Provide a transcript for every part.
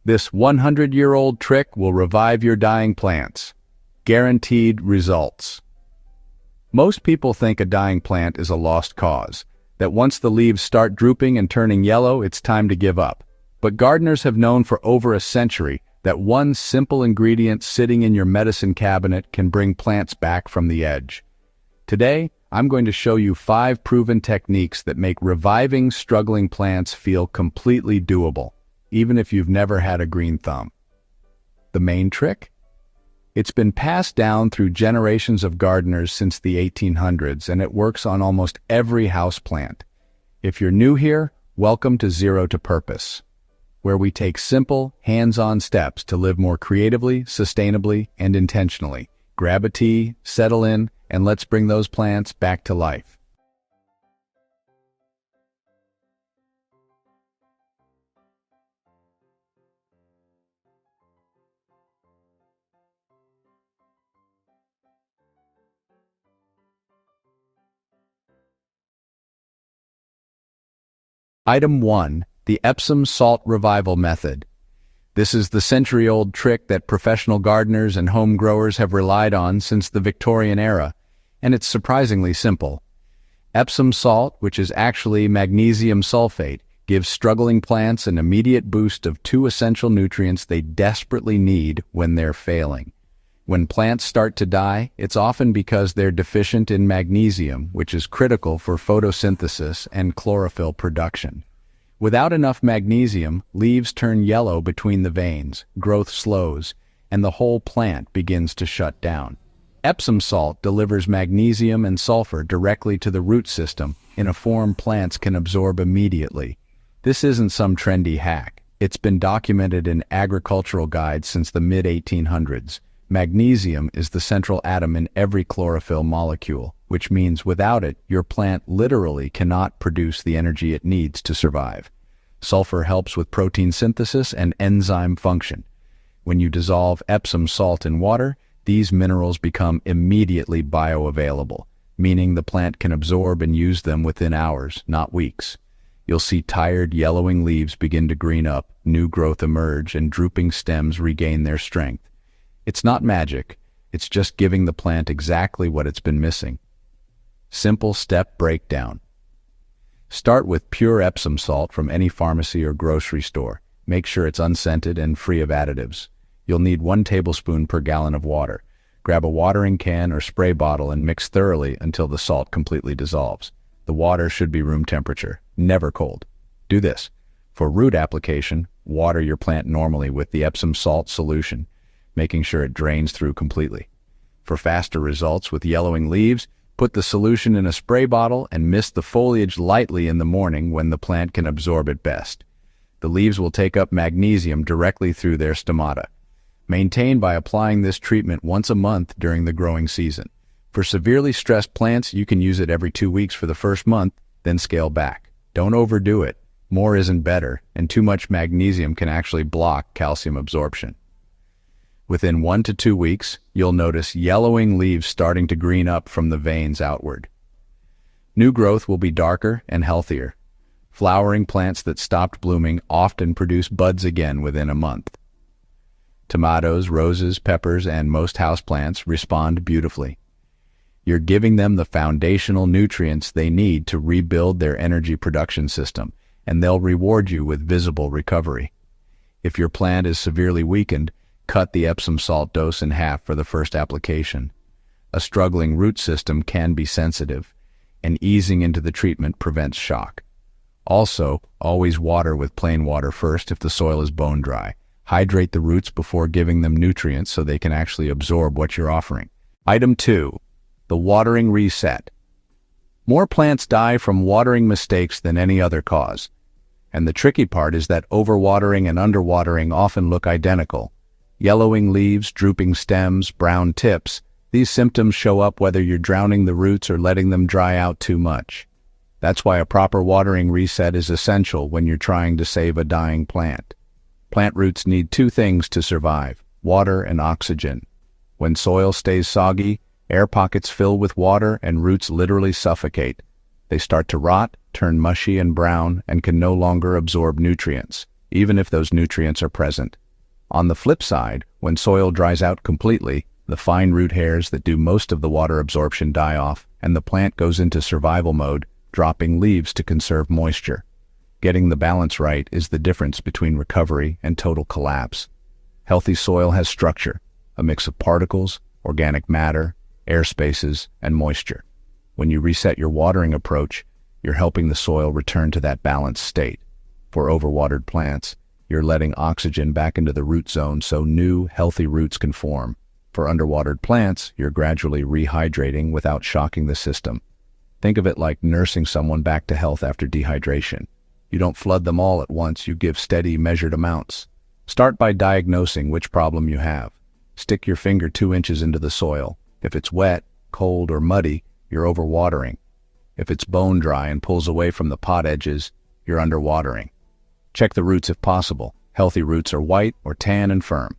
This 100-year-old trick will revive your dying plants. Guaranteed results. Most people think a dying plant is a lost cause, that once the leaves start drooping and turning yellow, it's time to give up. But gardeners have known for over a century that one simple ingredient sitting in your medicine cabinet can bring plants back from the edge. Today, I'm going to show you 5 proven techniques that make reviving struggling plants feel completely doable, even if you've never had a green thumb. The main trick? It's been passed down through generations of gardeners since the 1800s, and it works on almost every houseplant. If you're new here, welcome to Zero to Purpose, where we take simple, hands-on steps to live more creatively, sustainably, and intentionally. Grab a tea, settle in, and let's bring those plants back to life. Item 1. The Epsom salt revival method. This is the century-old trick that professional gardeners and home growers have relied on since the Victorian era, and it's surprisingly simple. Epsom salt, which is actually magnesium sulfate, gives struggling plants an immediate boost of 2 essential nutrients they desperately need when they're failing. When plants start to die, it's often because they're deficient in magnesium, which is critical for photosynthesis and chlorophyll production. Without enough magnesium, leaves turn yellow between the veins, growth slows, and the whole plant begins to shut down. Epsom salt delivers magnesium and sulfur directly to the root system in a form plants can absorb immediately. This isn't some trendy hack. It's been documented in agricultural guides since the mid-1800s. Magnesium is the central atom in every chlorophyll molecule, which means without it, your plant literally cannot produce the energy it needs to survive. Sulfur helps with protein synthesis and enzyme function. When you dissolve Epsom salt in water, these minerals become immediately bioavailable, meaning the plant can absorb and use them within hours, not weeks. You'll see tired, yellowing leaves begin to green up, new growth emerge, and drooping stems regain their strength. It's not magic, it's just giving the plant exactly what it's been missing. Simple step breakdown. Start with pure Epsom salt from any pharmacy or grocery store. Make sure it's unscented and free of additives. You'll need 1 tablespoon per gallon of water. Grab a watering can or spray bottle and mix thoroughly until the salt completely dissolves. The water should be room temperature, never cold. Do this. For root application, water your plant normally with the Epsom salt solution, making sure it drains through completely. For faster results with yellowing leaves, put the solution in a spray bottle and mist the foliage lightly in the morning when the plant can absorb it best. The leaves will take up magnesium directly through their stomata. Maintain by applying this treatment once a month during the growing season. For severely stressed plants, you can use it every 2 weeks for the first month, then scale back. Don't overdo it. More isn't better, and too much magnesium can actually block calcium absorption. Within 1 to 2 weeks, you'll notice yellowing leaves starting to green up from the veins outward. New growth will be darker and healthier. Flowering plants that stopped blooming often produce buds again within a month. Tomatoes, roses, peppers, and most houseplants respond beautifully. You're giving them the foundational nutrients they need to rebuild their energy production system, and they'll reward you with visible recovery. If your plant is severely weakened, cut the Epsom salt dose in half for the first application. A struggling root system can be sensitive, and easing into the treatment prevents shock. Also, always water with plain water first if the soil is bone dry. Hydrate the roots before giving them nutrients so they can actually absorb what you're offering. Item 2. The watering reset. More plants die from watering mistakes than any other cause. And the tricky part is that overwatering and underwatering often look identical. Yellowing leaves, drooping stems, brown tips, these symptoms show up whether you're drowning the roots or letting them dry out too much. That's why a proper watering reset is essential when you're trying to save a dying plant. Plant roots need 2 things to survive: water and oxygen. When soil stays soggy, air pockets fill with water and roots literally suffocate. They start to rot, turn mushy and brown, and can no longer absorb nutrients. even if those nutrients are present. On the flip side, when soil dries out completely, the fine root hairs that do most of the water absorption die off, and the plant goes into survival mode, dropping leaves to conserve moisture. Getting the balance right is the difference between recovery and total collapse. Healthy soil has structure, a mix of particles, organic matter, air spaces, and moisture. When you reset your watering approach, you're helping the soil return to that balanced state. For overwatered plants, you're letting oxygen back into the root zone so new, healthy roots can form. For underwatered plants, you're gradually rehydrating without shocking the system. Think of it like nursing someone back to health after dehydration. You don't flood them all at once, you give steady, measured amounts. Start by diagnosing which problem you have. Stick your finger 2 inches into the soil. If it's wet, cold, or muddy, you're overwatering. If it's bone dry and pulls away from the pot edges, you're underwatering. Check the roots if possible. Healthy roots are white or tan and firm.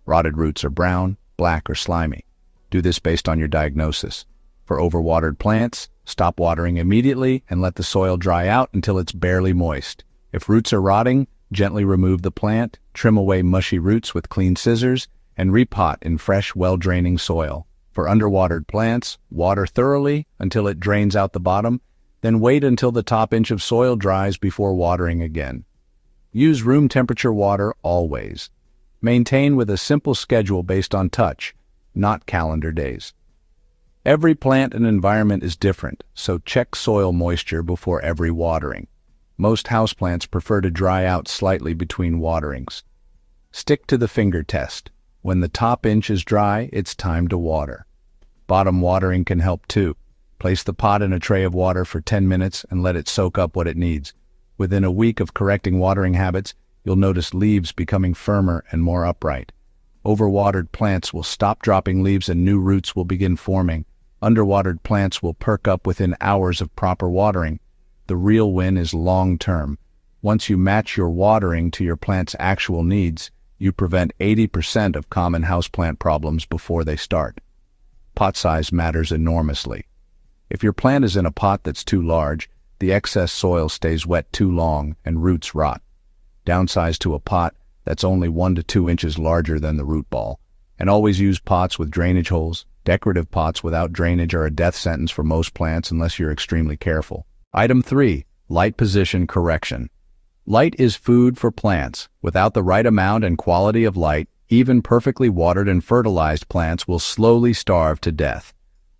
Rotted roots are brown, black, or slimy. Do this based on your diagnosis. For overwatered plants, stop watering immediately and let the soil dry out until it's barely moist. If roots are rotting, gently remove the plant, trim away mushy roots with clean scissors, and repot in fresh, well-draining soil. For underwatered plants, water thoroughly until it drains out the bottom, then wait until the top inch of soil dries before watering again. Use room temperature water always. Maintain with a simple schedule based on touch, not calendar days. Every plant and environment is different, so check soil moisture before every watering. Most houseplants prefer to dry out slightly between waterings. Stick to the finger test. When the top inch is dry, it's time to water. Bottom watering can help too. Place the pot in a tray of water for 10 minutes and let it soak up what it needs. Within a week of correcting watering habits, you'll notice leaves becoming firmer and more upright. Overwatered plants will stop dropping leaves and new roots will begin forming. Underwatered plants will perk up within hours of proper watering. The real win is long-term. Once you match your watering to your plant's actual needs, you prevent 80% of common houseplant problems before they start. Pot size matters enormously. If your plant is in a pot that's too large, the excess soil stays wet too long and roots rot. Downsize to a pot that's only 1 to 2 inches larger than the root ball. And always use pots with drainage holes. Decorative pots without drainage are a death sentence for most plants unless you're extremely careful. Item 3. Light position correction. Light is food for plants. Without the right amount and quality of light, even perfectly watered and fertilized plants will slowly starve to death.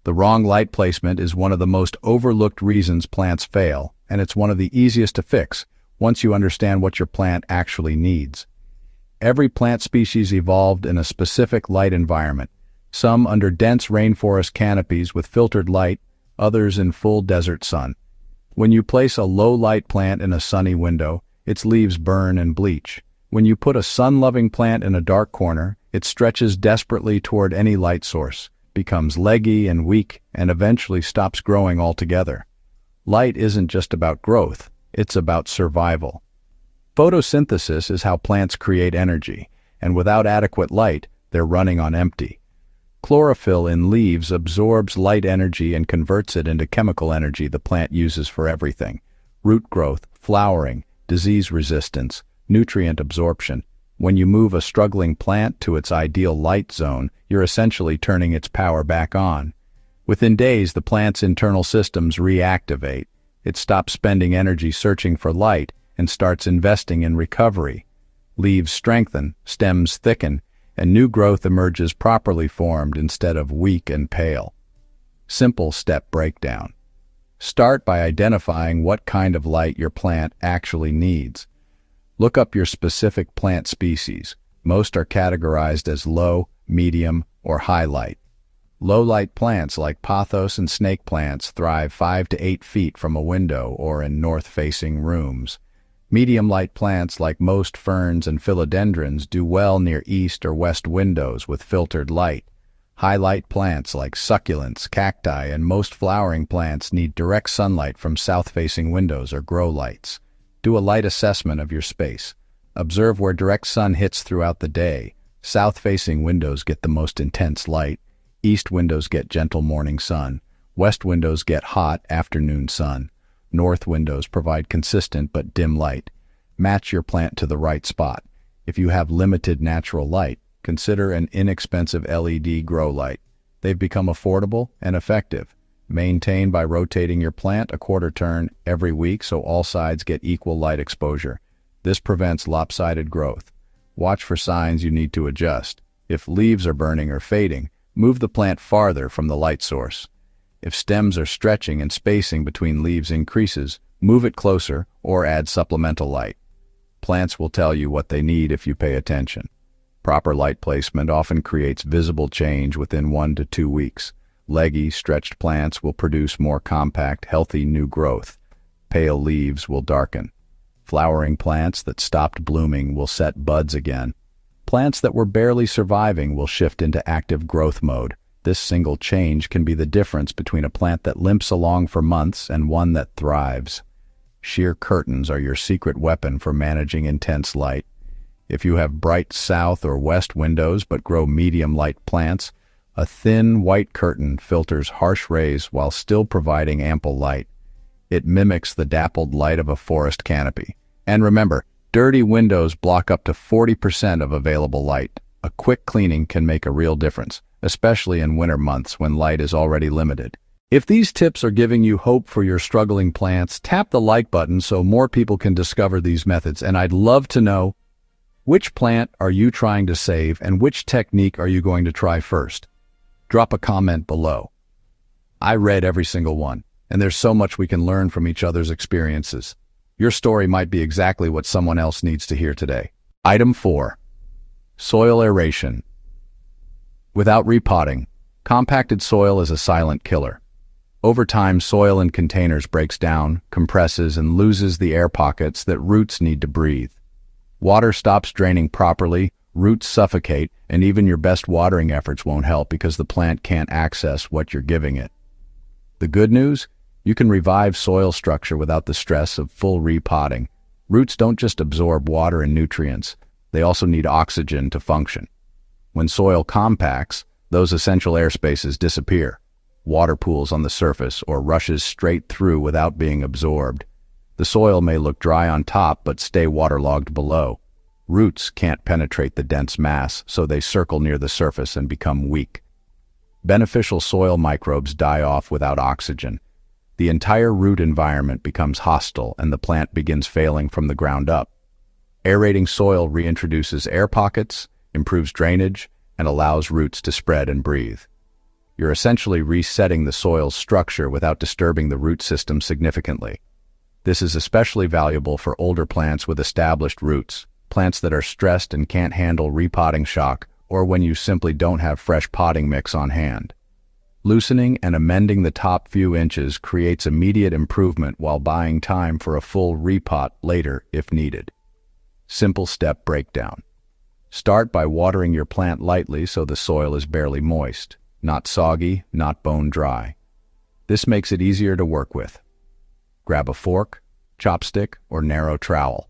The wrong light placement is one of the most overlooked reasons plants fail, and it's one of the easiest to fix once you understand what your plant actually needs. Every plant species evolved in a specific light environment, some under dense rainforest canopies with filtered light, others in full desert sun. When you place a low-light plant in a sunny window, its leaves burn and bleach. When you put a sun-loving plant in a dark corner, it stretches desperately toward any light source, becomes leggy and weak, and eventually stops growing altogether. Light isn't just about growth, it's about survival. Photosynthesis is how plants create energy, and without adequate light, they're running on empty. Chlorophyll in leaves absorbs light energy and converts it into chemical energy the plant uses for everything: root growth, flowering, disease resistance, nutrient absorption. When you move a struggling plant to its ideal light zone, you're essentially turning its power back on. Within days, the plant's internal systems reactivate. It stops spending energy searching for light and starts investing in recovery. Leaves strengthen, stems thicken, and new growth emerges properly formed instead of weak and pale. Simple step breakdown. Start by identifying what kind of light your plant actually needs. Look up your specific plant species. Most are categorized as low, medium, or high light. Low-light plants like pothos and snake plants thrive 5 to 8 feet from a window or in north-facing rooms. Medium-light plants like most ferns and philodendrons do well near east or west windows with filtered light. High-light plants like succulents, cacti, and most flowering plants need direct sunlight from south-facing windows or grow lights. Do a light assessment of your space. Observe where direct sun hits throughout the day. South-facing windows get the most intense light. East windows get gentle morning sun. West windows get hot afternoon sun. North windows provide consistent but dim light. Match your plant to the right spot. If you have limited natural light, consider an inexpensive LED grow light. They've become affordable and effective. Maintain by rotating your plant a quarter turn every week so all sides get equal light exposure. This prevents lopsided growth. Watch for signs you need to adjust. If leaves are burning or fading, move the plant farther from the light source. If stems are stretching and spacing between leaves increases, move it closer or add supplemental light. Plants will tell you what they need if you pay attention. Proper light placement often creates visible change within 1 to 2 weeks. Leggy, stretched plants will produce more compact, healthy new growth. Pale leaves will darken. Flowering plants that stopped blooming will set buds again. Plants that were barely surviving will shift into active growth mode. This single change can be the difference between a plant that limps along for months and one that thrives. Sheer curtains are your secret weapon for managing intense light. If you have bright south or west windows but grow medium light plants, a thin white curtain filters harsh rays while still providing ample light. It mimics the dappled light of a forest canopy. And remember, dirty windows block up to 40% of available light. A quick cleaning can make a real difference, especially in winter months when light is already limited. If these tips are giving you hope for your struggling plants, tap the like button so more people can discover these methods. And I'd love to know, which plant are you trying to save and which technique are you going to try first? Drop a comment below. I read every single one, and there's so much we can learn from each other's experiences. Your story might be exactly what someone else needs to hear today. Item 4. Soil aeration. Without repotting, compacted soil is a silent killer. Over time, soil in containers breaks down, compresses, and loses the air pockets that roots need to breathe. Water stops draining properly, roots suffocate, and even your best watering efforts won't help because the plant can't access what you're giving it. The good news? You can revive soil structure without the stress of full repotting. Roots don't just absorb water and nutrients, they also need oxygen to function. When soil compacts, those essential air spaces disappear. Water pools on the surface or rushes straight through without being absorbed. The soil may look dry on top but stay waterlogged below. Roots can't penetrate the dense mass, so they circle near the surface and become weak. Beneficial soil microbes die off without oxygen. The entire root environment becomes hostile and the plant begins failing from the ground up. Aerating soil reintroduces air pockets, improves drainage, and allows roots to spread and breathe. You're essentially resetting the soil's structure without disturbing the root system significantly. This is especially valuable for older plants with established roots, plants that are stressed and can't handle repotting shock, or when you simply don't have fresh potting mix on hand. Loosening and amending the top few inches creates immediate improvement while buying time for a full repot later if needed. Simple step breakdown. Start by watering your plant lightly so the soil is barely moist, not soggy, not bone dry. This makes it easier to work with. Grab a fork, chopstick, or narrow trowel.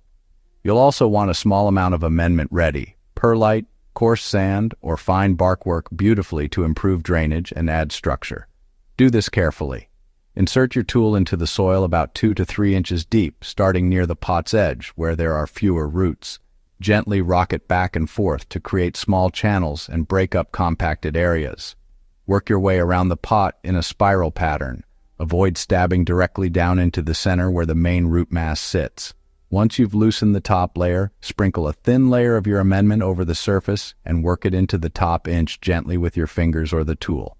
You'll also want a small amount of amendment ready. Perlite, coarse sand, or fine bark work beautifully to improve drainage and add structure. Do this carefully. Insert your tool into the soil about 2 to 3 inches deep, starting near the pot's edge where there are fewer roots. Gently rock it back and forth to create small channels and break up compacted areas. Work your way around the pot in a spiral pattern. Avoid stabbing directly down into the center where the main root mass sits. Once you've loosened the top layer, sprinkle a thin layer of your amendment over the surface and work it into the top inch gently with your fingers or the tool.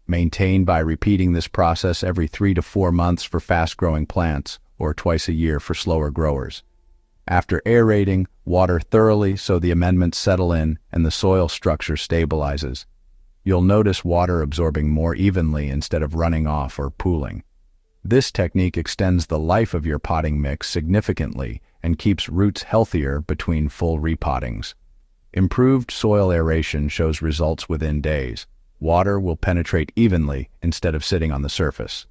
Maintain by repeating this process every 3 to 4 months for fast-growing plants, or twice a year for slower growers. After aerating, water thoroughly so the amendments settle in and the soil structure stabilizes. You'll notice water absorbing more evenly instead of running off or pooling. This technique extends the life of your potting mix significantly and keeps roots healthier between full repottings. Improved soil aeration shows results within days. Water will penetrate evenly instead of sitting on the surface.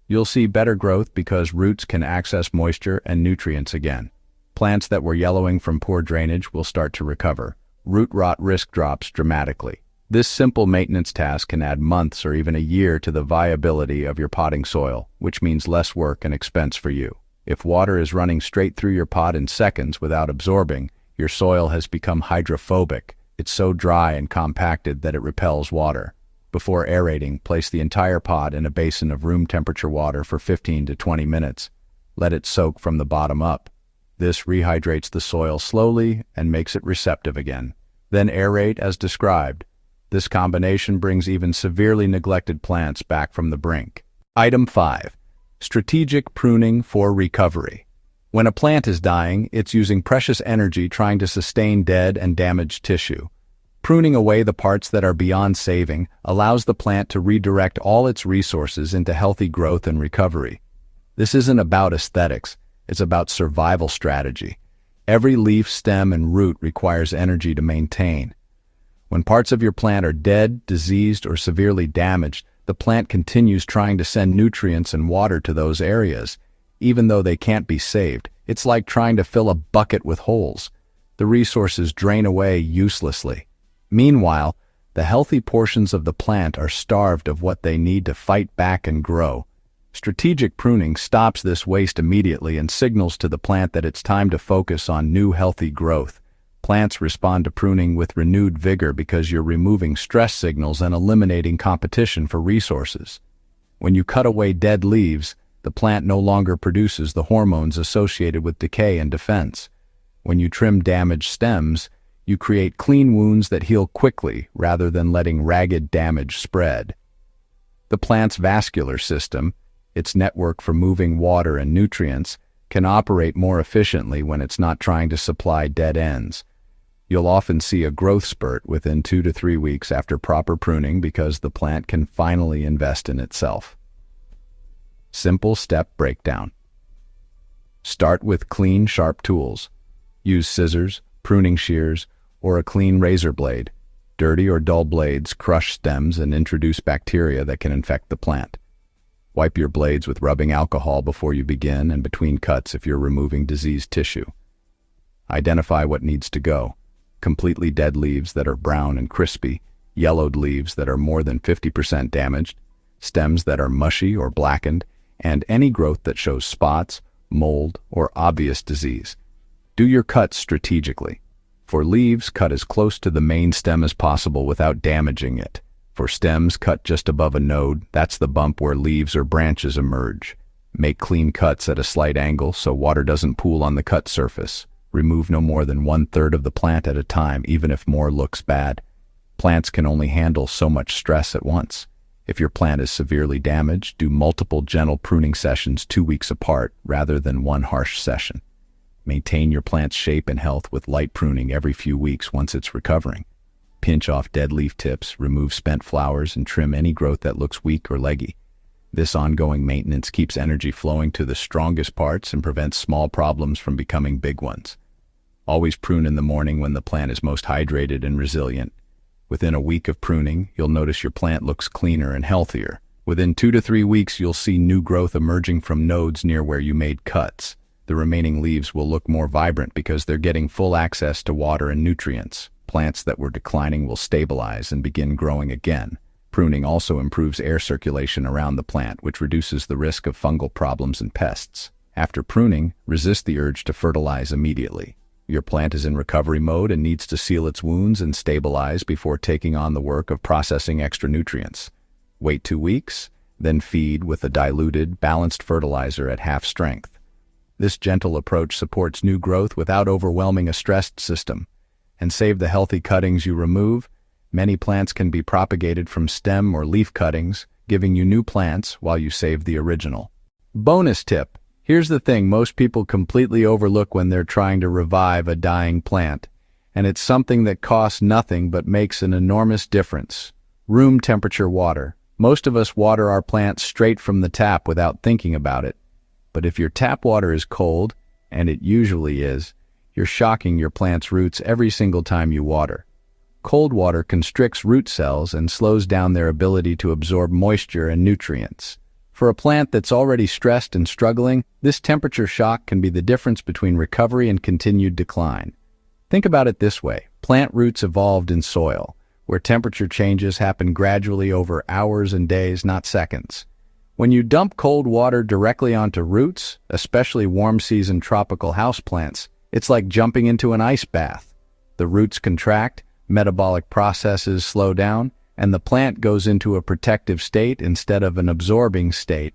You'll see better growth because roots can access moisture and nutrients again. Plants that were yellowing from poor drainage will start to recover. Root rot risk drops dramatically. This simple maintenance task can add months or even a year to the viability of your potting soil, which means less work and expense for you. If water is running straight through your pot in seconds without absorbing, your soil has become hydrophobic. It's so dry and compacted that it repels water. Before aerating, place the entire pot in a basin of room temperature water for 15 to 20 minutes. Let it soak from the bottom up. This rehydrates the soil slowly and makes it receptive again. Then aerate as described. This combination brings even severely neglected plants back from the brink. Item 5. Strategic pruning for recovery. When a plant is dying, it's using precious energy trying to sustain dead and damaged tissue. Pruning away the parts that are beyond saving allows the plant to redirect all its resources into healthy growth and recovery. This isn't about aesthetics, it's about survival strategy. Every leaf, stem, and root requires energy to maintain. When parts of your plant are dead, diseased, or severely damaged, the plant continues trying to send nutrients and water to those areas. Even though they can't be saved, it's like trying to fill a bucket with holes. The resources drain away uselessly. Meanwhile, the healthy portions of the plant are starved of what they need to fight back and grow. Strategic pruning stops this waste immediately and signals to the plant that it's time to focus on new healthy growth. Plants respond to pruning with renewed vigor because you're removing stress signals and eliminating competition for resources. When you cut away dead leaves, the plant no longer produces the hormones associated with decay and defense. When you trim damaged stems, you create clean wounds that heal quickly rather than letting ragged damage spread. The plant's vascular system, its network for moving water and nutrients, can operate more efficiently when it's not trying to supply dead ends. You'll often see a growth spurt within 2 to 3 weeks after proper pruning because the plant can finally invest in itself. Simple step breakdown. Start with clean, sharp tools. Use scissors, pruning shears, or a clean razor blade. Dirty or dull blades crush stems and introduce bacteria that can infect the plant. Wipe your blades with rubbing alcohol before you begin and between cuts if you're removing diseased tissue. Identify what needs to go. Completely dead leaves that are brown and crispy, yellowed leaves that are more than 50% damaged, stems that are mushy or blackened, and any growth that shows spots, mold, or obvious disease. Do your cuts strategically. For leaves, cut as close to the main stem as possible without damaging it. For stems, cut just above a node. That's the bump where leaves or branches emerge. Make clean cuts at a slight angle so water doesn't pool on the cut surface. Remove no more than 1/3 of the plant at a time, even if more looks bad. Plants can only handle so much stress at once. If your plant is severely damaged, do multiple gentle pruning sessions 2 weeks apart rather than one harsh session. Maintain your plant's shape and health with light pruning every few weeks once it's recovering. Pinch off dead leaf tips, remove spent flowers, and trim any growth that looks weak or leggy. This ongoing maintenance keeps energy flowing to the strongest parts and prevents small problems from becoming big ones. Always prune in the morning when the plant is most hydrated and resilient. Within a week of pruning, you'll notice your plant looks cleaner and healthier. Within 2 to 3 weeks, you'll see new growth emerging from nodes near where you made cuts. The remaining leaves will look more vibrant because they're getting full access to water and nutrients. Plants that were declining will stabilize and begin growing again. Pruning also improves air circulation around the plant, which reduces the risk of fungal problems and pests. After pruning, resist the urge to fertilize immediately. Your plant is in recovery mode and needs to seal its wounds and stabilize before taking on the work of processing extra nutrients. Wait 2 weeks, then feed with a diluted, balanced fertilizer at half strength. This gentle approach supports new growth without overwhelming a stressed system. And save the healthy cuttings you remove. Many plants can be propagated from stem or leaf cuttings, giving you new plants while you save the original. Bonus tip. Here's the thing most people completely overlook when they're trying to revive a dying plant, and it's something that costs nothing but makes an enormous difference. Room temperature water. Most of us water our plants straight from the tap without thinking about it. But if your tap water is cold, and it usually is, you're shocking your plant's roots every single time you water. Cold water constricts root cells and slows down their ability to absorb moisture and nutrients. For a plant that's already stressed and struggling, this temperature shock can be the difference between recovery and continued decline. Think about it this way. Plant roots evolved in soil, where temperature changes happen gradually over hours and days, not seconds. When you dump cold water directly onto roots, especially warm-season tropical houseplants, it's like jumping into an ice bath. The roots contract, metabolic processes slow down, and the plant goes into a protective state instead of an absorbing state.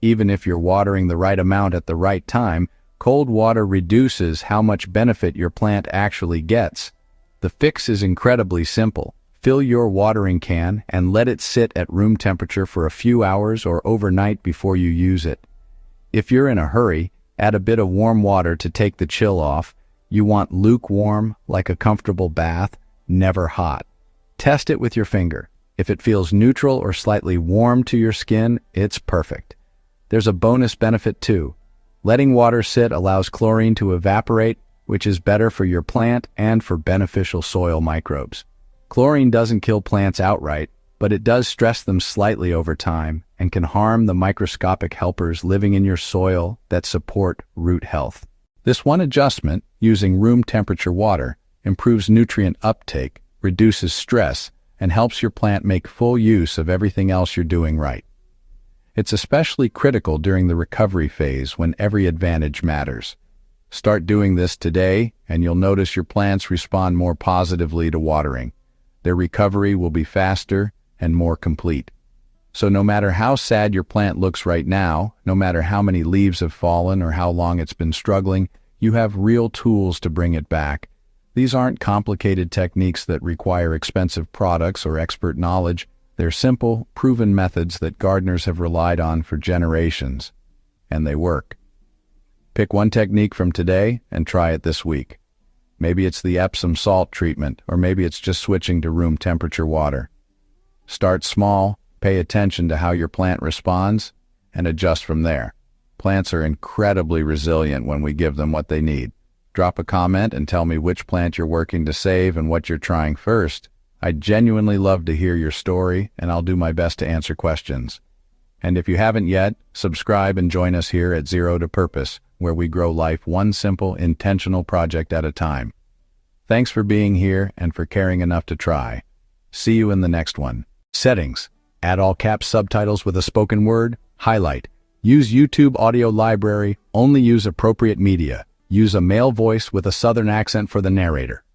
Even if you're watering the right amount at the right time, cold water reduces how much benefit your plant actually gets. The fix is incredibly simple. Fill your watering can and let it sit at room temperature for a few hours or overnight before you use it. If you're in a hurry, add a bit of warm water to take the chill off. You want lukewarm, like a comfortable bath, never hot. Test it with your finger. If it feels neutral or slightly warm to your skin, it's perfect. There's a bonus benefit too. Letting water sit allows chlorine to evaporate, which is better for your plant and for beneficial soil microbes. Chlorine doesn't kill plants outright, but it does stress them slightly over time and can harm the microscopic helpers living in your soil that support root health. This one adjustment, using room temperature water, improves nutrient uptake, reduces stress, and helps your plant make full use of everything else you're doing right. It's especially critical during the recovery phase when every advantage matters. Start doing this today, and you'll notice your plants respond more positively to watering. Their recovery will be faster and more complete. So no matter how sad your plant looks right now, no matter how many leaves have fallen or how long it's been struggling, you have real tools to bring it back. These aren't complicated techniques that require expensive products or expert knowledge. They're simple, proven methods that gardeners have relied on for generations, and they work. Pick one technique from today and try it this week. Maybe it's the Epsom salt treatment, or maybe it's just switching to room temperature water. Start small, pay attention to how your plant responds, and adjust from there. Plants are incredibly resilient when we give them what they need. Drop a comment and tell me which plant you're working to save and what you're trying first. I'd genuinely love to hear your story, and I'll do my best to answer questions. And if you haven't yet, subscribe and join us here at Zero to Purpose, where we grow life one simple, intentional project at a time. Thanks for being here and for caring enough to try. See you in the next one. Settings. Add all caps subtitles with a spoken word. Highlight. Use YouTube audio library. Only use appropriate media. Use a male voice with a southern accent for the narrator.